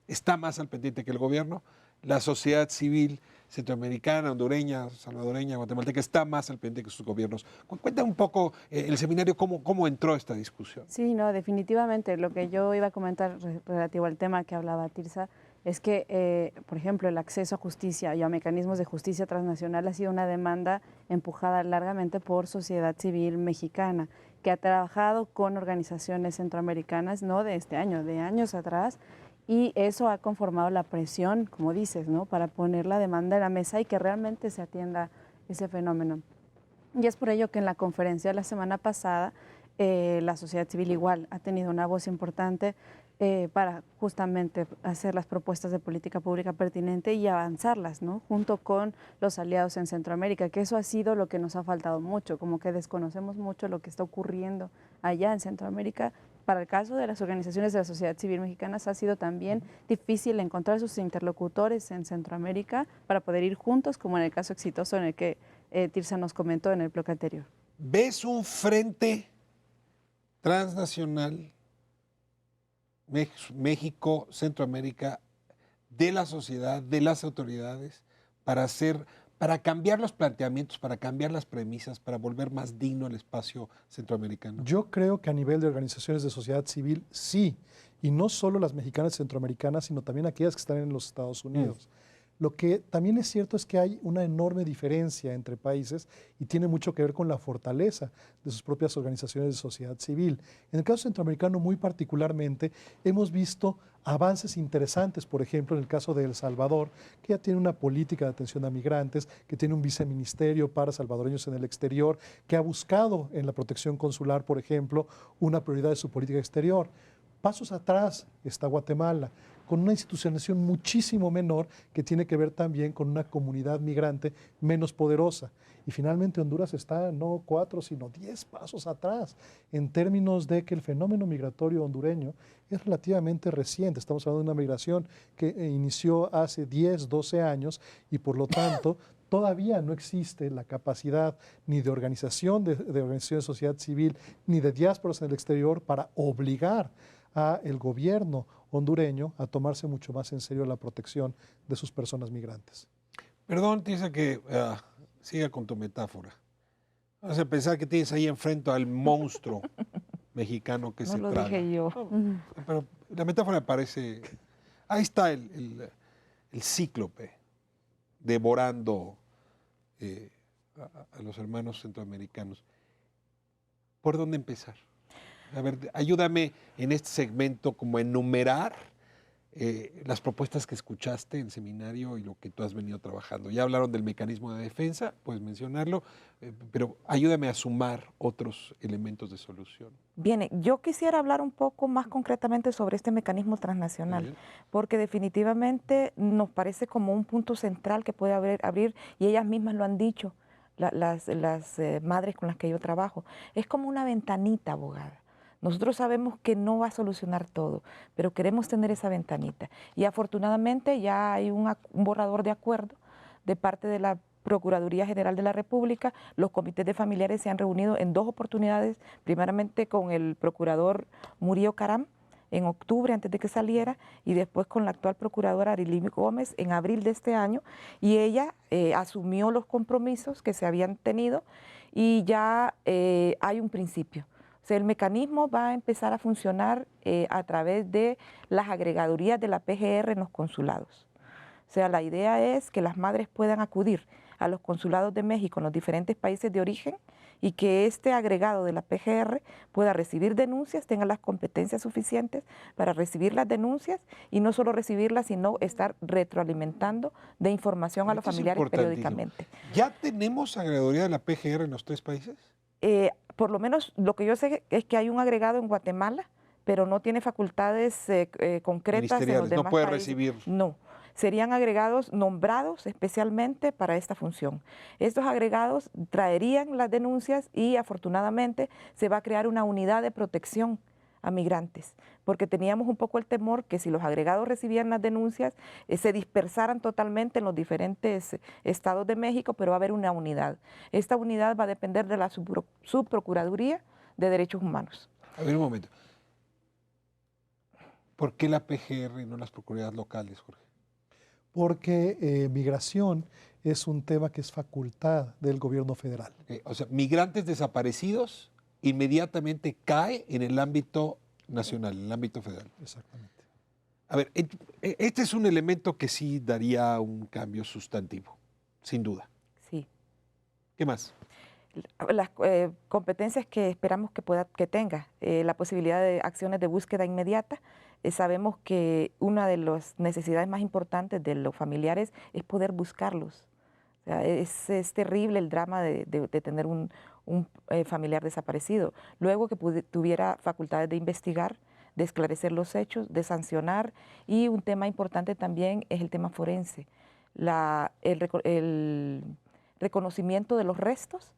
A: está más al pendiente que el gobierno, la sociedad civil centroamericana, hondureña, salvadoreña, guatemalteca está más al pendiente que sus gobiernos. Cuéntame un poco el seminario, cómo entró esta discusión.
D: Sí, no, definitivamente. Lo que yo iba a comentar relativo al tema que hablaba Tirsa es que, por ejemplo, el acceso a justicia y a mecanismos de justicia transnacional ha sido una demanda empujada largamente por sociedad civil mexicana, que ha trabajado con organizaciones centroamericanas, no de este año, de años atrás, y eso ha conformado la presión, como dices, ¿no?, para poner la demanda en la mesa y que realmente se atienda ese fenómeno. Y es por ello que en la conferencia de la semana pasada, la sociedad civil igual ha tenido una voz importante para justamente hacer las propuestas de política pública pertinente y avanzarlas, ¿no?, junto con los aliados en Centroamérica, que eso ha sido lo que nos ha faltado mucho, como que desconocemos mucho lo que está ocurriendo allá en Centroamérica. Para el caso de las organizaciones de la sociedad civil mexicanas ha sido también difícil encontrar sus interlocutores en Centroamérica para poder ir juntos, como en el caso exitoso en el que Tirsa nos comentó en el bloque anterior.
A: ¿Ves un frente transnacional México, Centroamérica, de la sociedad, de las autoridades, para cambiar los planteamientos, para cambiar las premisas, para volver más digno el espacio centroamericano?
C: Yo creo que a nivel de organizaciones de sociedad civil, sí. Y no solo las mexicanas y centroamericanas, sino también aquellas que están en los Estados Unidos. Lo que también es cierto es que hay una enorme diferencia entre países y tiene mucho que ver con la fortaleza de sus propias organizaciones de sociedad civil. En el caso centroamericano, muy particularmente, hemos visto avances interesantes, por ejemplo, en el caso de El Salvador, que ya tiene una política de atención a migrantes, que tiene un viceministerio para salvadoreños en el exterior, que ha buscado en la protección consular, por ejemplo, una prioridad de su política exterior. Pasos atrás está Guatemala, con una institucionalización muchísimo menor que tiene que ver también con una comunidad migrante menos poderosa. Y finalmente Honduras está no 4, sino 10 pasos atrás en términos de que el fenómeno migratorio hondureño es relativamente reciente. Estamos hablando de una migración que inició hace 10, 12 años y por lo tanto todavía no existe la capacidad ni de organización de organizaciones de sociedad civil ni de diásporas en el exterior para obligar al gobierno hondureño a tomarse mucho más en serio la protección de sus personas migrantes.
A: Perdón, Tirsa, que siga con tu metáfora. Vas a pensar que tienes ahí enfrente al monstruo mexicano que
B: No
A: se
B: lo
A: traga.
B: dije yo.
A: No, pero la metáfora me parece... Ahí está el cíclope devorando a los hermanos centroamericanos. ¿Por dónde empezar? A ver, ayúdame en este segmento como a enumerar las propuestas que escuchaste en el seminario y lo que tú has venido trabajando. Ya hablaron del mecanismo de defensa, puedes mencionarlo, pero ayúdame a sumar otros elementos de solución.
B: Bien, yo quisiera hablar un poco más concretamente sobre este mecanismo transnacional, porque definitivamente nos parece como un punto central que puede abrir, y ellas mismas lo han dicho, las madres con las que yo trabajo. Es como una ventanita, abogada. Nosotros sabemos que no va a solucionar todo, pero queremos tener esa ventanita. Y afortunadamente ya hay un borrador de acuerdo de parte de la Procuraduría General de la República. Los comités de familiares se han reunido en 2 oportunidades, primeramente con el procurador Murillo Caram en octubre antes de que saliera y después con la actual procuradora Arely Gómez en abril de este año, y ella asumió los compromisos que se habían tenido y ya hay un principio. O sea, el mecanismo va a empezar a funcionar a través de las agregadurías de la PGR en los consulados. O sea, la idea es que las madres puedan acudir a los consulados de México en los diferentes países de origen y que este agregado de la PGR pueda recibir denuncias, tenga las competencias suficientes para recibir las denuncias y no solo recibirlas, sino estar retroalimentando de información a los familiares periódicamente.
A: ¿Ya tenemos agregaduría de la PGR en los 3 países?
B: Por lo menos lo que yo sé es que hay un agregado en Guatemala, pero no tiene facultades concretas en los demás
A: no puede
B: países.
A: recibir.
B: No, serían agregados nombrados especialmente para esta función. Estos agregados traerían las denuncias y afortunadamente se va a crear una unidad de protección a migrantes, porque teníamos un poco el temor que si los agregados recibían las denuncias, se dispersaran totalmente en los diferentes estados de México, pero va a haber una unidad. Esta unidad va a depender de la Subprocuraduría de Derechos Humanos.
A: A ver un momento. ¿Por qué la PGR y no las procuradurías locales, Jorge?
C: Porque migración es un tema que es facultad del gobierno federal.
A: O sea, migrantes desaparecidos inmediatamente cae en el ámbito nacional, en el ámbito federal.
C: Exactamente.
A: A ver, este es un elemento que sí daría un cambio sustantivo, sin duda.
B: Sí.
A: ¿Qué más?
B: Las competencias que esperamos que tenga, la posibilidad de acciones de búsqueda inmediata. Sabemos que una de las necesidades más importantes de los familiares es poder buscarlos. O sea, es terrible el drama de tener un familiar desaparecido. Luego que tuviera facultades de investigar, de esclarecer los hechos, de sancionar, y un tema importante también es el tema forense. El reconocimiento de los restos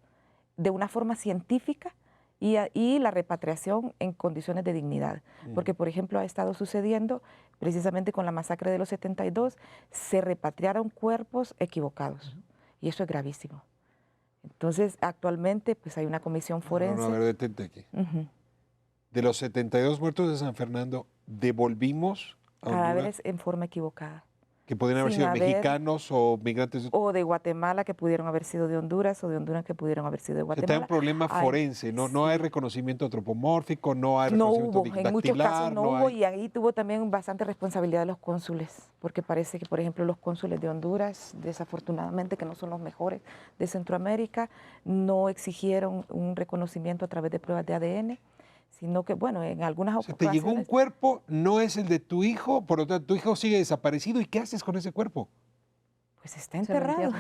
B: de una forma científica y la repatriación en condiciones de dignidad. Porque, por ejemplo, ha estado sucediendo, precisamente con la masacre de los 72, se repatriaron cuerpos equivocados. Y eso es gravísimo. Entonces, actualmente, pues hay una comisión forense.
A: No, a ver, detente aquí. De los 72 muertos de San Fernando, devolvimos a Honduras,
B: cadáveres en forma equivocada.
A: que podrían haber
B: sin
A: sido mexicanos o migrantes.
B: O de Guatemala, que pudieron haber sido de Honduras, o de Honduras, que pudieron haber sido de
A: O sea,
B: Guatemala.
A: está un problema forense, no hay reconocimiento antropomórfico, no hay reconocimiento
B: hubo, en muchos
A: dactilar,
B: casos no hubo,
A: hay...
B: y ahí tuvo también bastante responsabilidad de los cónsules, porque parece que, por ejemplo, los cónsules de Honduras, desafortunadamente, que no son los mejores de Centroamérica, no exigieron un reconocimiento a través de pruebas de ADN, sino que, bueno, en algunas
A: O sea, te llegó un cuerpo, no es el de tu hijo, por lo tanto, tu hijo sigue desaparecido, ¿y qué haces con ese cuerpo?
B: Pues está enterrado.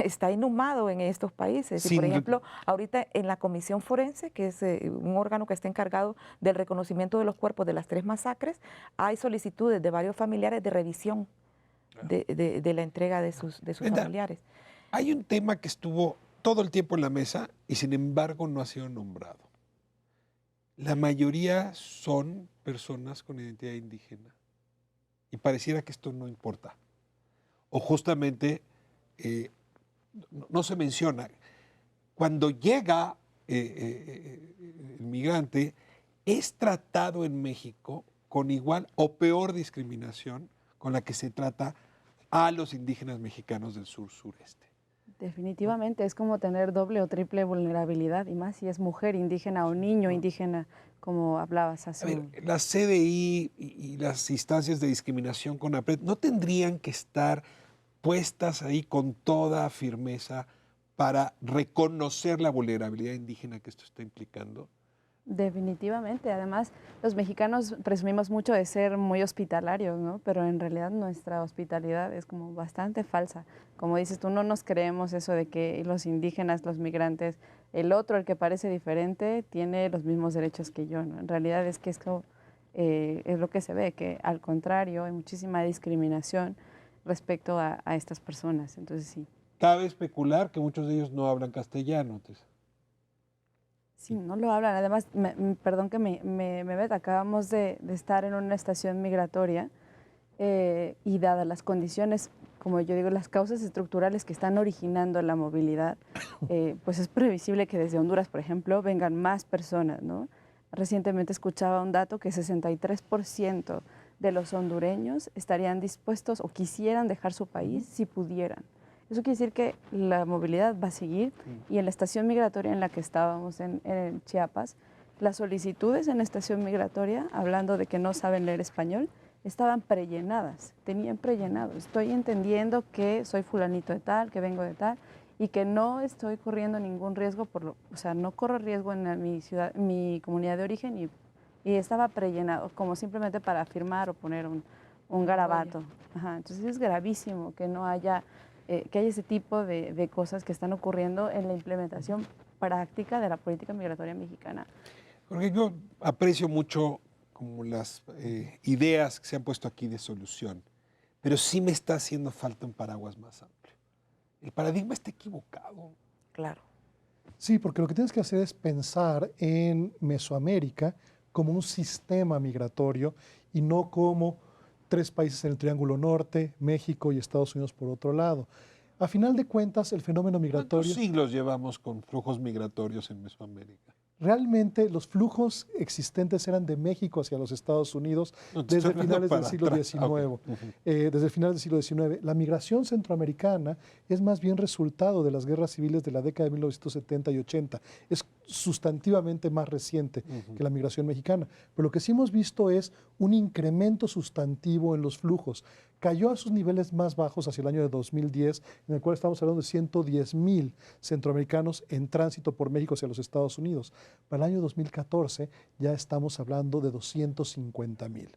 B: está inhumado en estos países. Y
A: Sin
B: por
A: du-
B: ejemplo, ahorita en la Comisión Forense, que es un órgano que está encargado del reconocimiento de los cuerpos de las 3 masacres, hay solicitudes de varios familiares de revisión de la entrega de sus
A: Brenda,
B: familiares.
A: Hay un tema que estuvo todo el tiempo en la mesa y sin embargo no ha sido nombrado. La mayoría son personas con identidad indígena y pareciera que esto no importa. O justamente no se menciona. Cuando llega el migrante, es tratado en México con igual o peor discriminación con la que se trata a los indígenas mexicanos del sur-sureste.
D: Definitivamente es como tener doble o triple vulnerabilidad, y más si es mujer indígena o niño indígena, como hablabas hace
A: A ver,
D: un...
A: la CDI y las instancias de discriminación con APRED no tendrían que estar puestas ahí con toda firmeza para reconocer la vulnerabilidad indígena que esto está implicando.
D: Definitivamente, además los mexicanos presumimos mucho de ser muy hospitalarios, ¿no? Pero en realidad nuestra hospitalidad es como bastante falsa. Como dices tú, no nos creemos eso de que los indígenas, los migrantes, el otro, el que parece diferente, tiene los mismos derechos que yo, ¿no? En realidad es que esto es lo que se ve, que al contrario hay muchísima discriminación respecto a estas personas. Entonces sí.
A: Cabe especular que muchos de ellos no hablan castellano.
D: Sí, no lo hablan. Además, perdón que me meta, acabamos de estar en una estación migratoria y dadas las condiciones, como yo digo, las causas estructurales que están originando la movilidad, pues es previsible que desde Honduras, por ejemplo, vengan más personas, ¿no? Recientemente escuchaba un dato que 63% de los hondureños estarían dispuestos o quisieran dejar su país si pudieran. Eso quiere decir que la movilidad va a seguir y en la estación migratoria en la que estábamos en Chiapas, las solicitudes en la estación migratoria, hablando de que no saben leer español, estaban prellenadas, tenían prellenado. Estoy entendiendo que soy fulanito de tal, que vengo de tal y que no estoy corriendo ningún riesgo, o sea, no corro riesgo en mi ciudad, mi comunidad de origen y estaba prellenado, como simplemente para firmar o poner un garabato. Ajá, entonces es gravísimo que no haya... que hay ese tipo de cosas que están ocurriendo en la implementación práctica de la política migratoria mexicana.
A: Porque yo aprecio mucho como las ideas que se han puesto aquí de solución, pero sí me está haciendo falta un paraguas más amplio. El paradigma está equivocado.
B: Claro.
C: Sí, porque lo que tienes que hacer es pensar en Mesoamérica como un sistema migratorio y no como 3 países en el Triángulo Norte, México y Estados Unidos por otro lado. A final de cuentas, el fenómeno
A: ¿Cuántos
C: migratorio...
A: siglos llevamos con flujos migratorios en Mesoamérica?
C: Realmente los flujos existentes eran de México hacia los Estados Unidos
A: No, te
C: desde
A: estoy hablando
C: finales del
A: para
C: siglo
A: atrás.
C: XIX.
A: Ah, ok.
C: Desde el final del siglo XIX. La migración centroamericana es más bien resultado de las guerras civiles de la década de 1970 y 80. Es sustantivamente más reciente que la migración mexicana. Pero lo que sí hemos visto es un incremento sustantivo en los flujos. Cayó a sus niveles más bajos hacia el año de 2010, en el cual estamos hablando de 110,000 centroamericanos en tránsito por México hacia los Estados Unidos. Para el año 2014 ya estamos hablando de 250,000.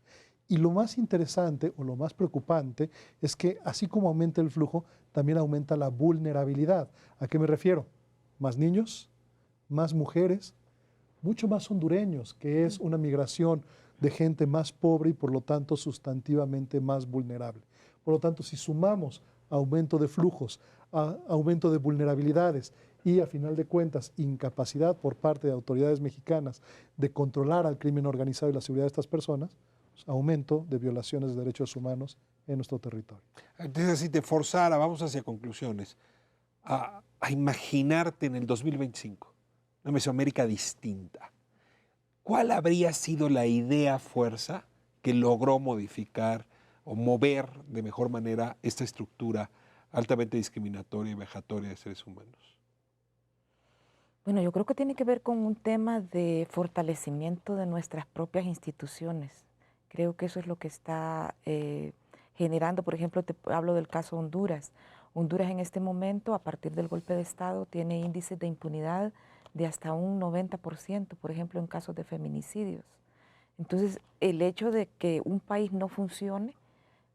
C: Y lo más interesante o lo más preocupante es que así como aumenta el flujo, también aumenta la vulnerabilidad. ¿A qué me refiero? Más niños, más mujeres, mucho más hondureños, que es una migración de gente más pobre y por lo tanto sustantivamente más vulnerable. Por lo tanto, si sumamos aumento de flujos, aumento de vulnerabilidades y a final de cuentas incapacidad por parte de autoridades mexicanas de controlar al crimen organizado y la seguridad de estas personas, pues, aumento de violaciones de derechos humanos en nuestro territorio.
A: Entonces, si te forzara, vamos hacia conclusiones, a imaginarte en el 2025, una Mesoamérica distinta, ¿cuál habría sido la idea fuerza que logró modificar o mover de mejor manera esta estructura altamente discriminatoria y vejatoria de seres humanos?
B: Bueno, yo creo que tiene que ver con un tema de fortalecimiento de nuestras propias instituciones. Creo que eso es lo que está generando, por ejemplo, te hablo del caso Honduras. Honduras en este momento, a partir del golpe de Estado, tiene índices de impunidad de hasta un 90%, por ejemplo, en casos de feminicidios. Entonces, el hecho de que un país no funcione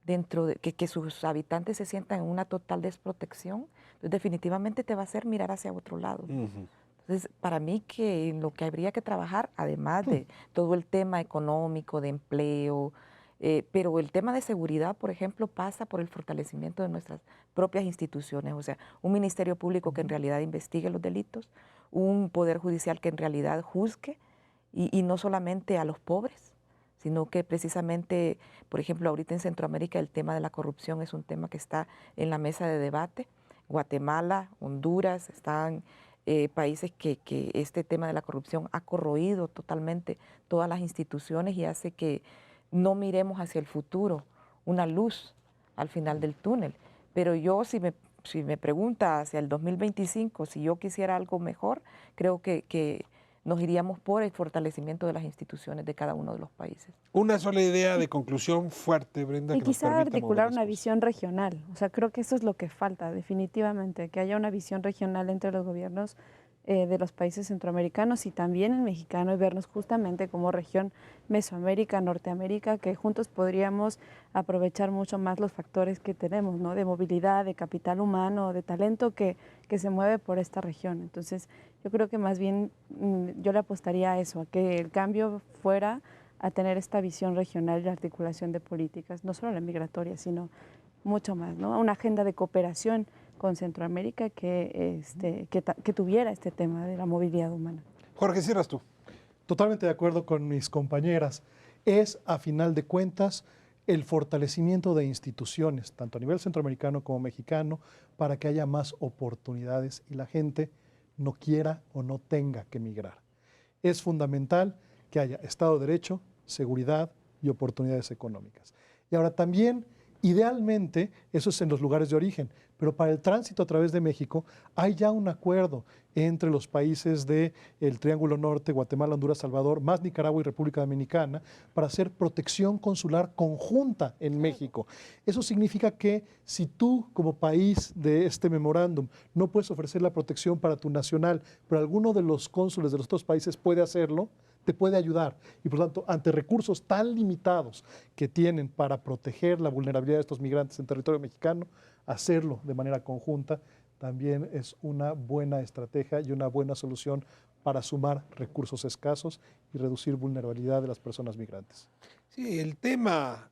B: dentro de que sus habitantes se sientan en una total desprotección, entonces definitivamente te va a hacer mirar hacia otro lado. Entonces, para mí que lo que habría que trabajar, además de todo el tema económico, de empleo, pero el tema de seguridad, por ejemplo, pasa por el fortalecimiento de nuestras propias instituciones, o sea, un ministerio público que en realidad investigue los delitos, un poder judicial que en realidad juzgue, y no solamente a los pobres, sino que precisamente, por ejemplo, ahorita en Centroamérica el tema de la corrupción es un tema que está en la mesa de debate. Guatemala, Honduras, están países que este tema de la corrupción ha corroído totalmente todas las instituciones y hace que no miremos hacia el futuro, una luz al final del túnel. Pero yo, si me pregunta hacia el 2025, si yo quisiera algo mejor, creo que nos iríamos por el fortalecimiento de las instituciones de cada uno de los países.
A: Una sola idea de conclusión fuerte, Brenda.
D: Y
A: que nos
D: quizá
A: permita
D: articular
A: mover las
D: una
A: cosas.
D: visión regional. O sea, creo que eso es lo que falta definitivamente, que haya una visión regional entre los gobiernos de los países centroamericanos y también el mexicano, y vernos justamente como región Mesoamérica, Norteamérica, que juntos podríamos aprovechar mucho más los factores que tenemos, ¿no? De movilidad, de capital humano, de talento que se mueve por esta región. Entonces, yo creo que más bien yo le apostaría a eso, a que el cambio fuera a tener esta visión regional de articulación de políticas, no solo la migratoria, sino mucho más, ¿no? Una agenda de cooperación con Centroamérica que tuviera este tema de la movilidad humana.
A: Jorge, cierras tú.
C: Totalmente de acuerdo con mis compañeras. Es, a final de cuentas, el fortalecimiento de instituciones, tanto a nivel centroamericano como mexicano, para que haya más oportunidades y la gente no quiera o no tenga que migrar. Es fundamental que haya Estado de Derecho, seguridad y oportunidades económicas. Y ahora también, idealmente, eso es en los lugares de origen, pero para el tránsito a través de México hay ya un acuerdo entre los países del Triángulo Norte, Guatemala, Honduras, Salvador, más Nicaragua y República Dominicana, para hacer protección consular conjunta en México. Eso significa que si tú, como país de este memorándum, no puedes ofrecer la protección para tu nacional, pero alguno de los cónsules de los otros países puede hacerlo, te puede ayudar. Y por lo tanto, ante recursos tan limitados que tienen para proteger la vulnerabilidad de estos migrantes en territorio mexicano, hacerlo de manera conjunta también es una buena estrategia y una buena solución para sumar recursos escasos y reducir vulnerabilidad de las personas migrantes.
A: Sí, el tema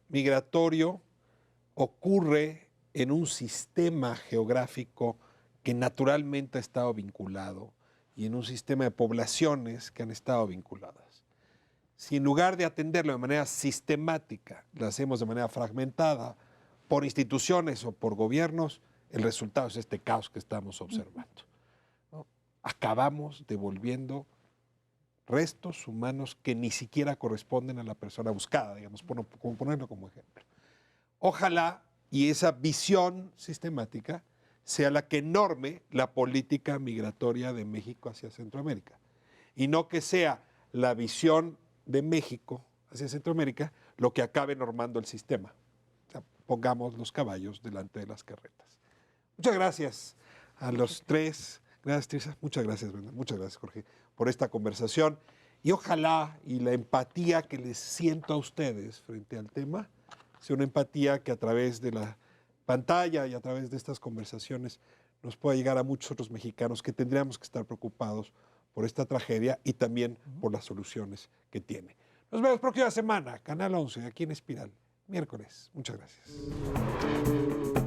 A: migratorio ocurre en un sistema geográfico que naturalmente ha estado vinculado y en un sistema de poblaciones que han estado vinculadas. Si en lugar de atenderlo de manera sistemática, lo hacemos de manera fragmentada, por instituciones o por gobiernos, el resultado es este caos que estamos observando, ¿no? Acabamos devolviendo restos humanos que ni siquiera corresponden a la persona buscada, digamos, ponerlo como ejemplo. Ojalá y esa visión sistemática sea la que norme la política migratoria de México hacia Centroamérica, y no que sea la visión de México hacia Centroamérica lo que acabe normando el sistema. O sea, pongamos los caballos delante de las carretas. Muchas gracias a los tres. Gracias, Tirsa. Muchas gracias, Brenda. Muchas gracias, Jorge, por esta conversación. Y ojalá y la empatía que les siento a ustedes frente al tema sea una empatía que a través de la pantalla y a través de estas conversaciones nos pueda llegar a muchos otros mexicanos que tendríamos que estar preocupados por esta tragedia y también por las soluciones que tiene. Nos vemos próxima semana, Canal 11, aquí en Espiral, miércoles. Muchas gracias.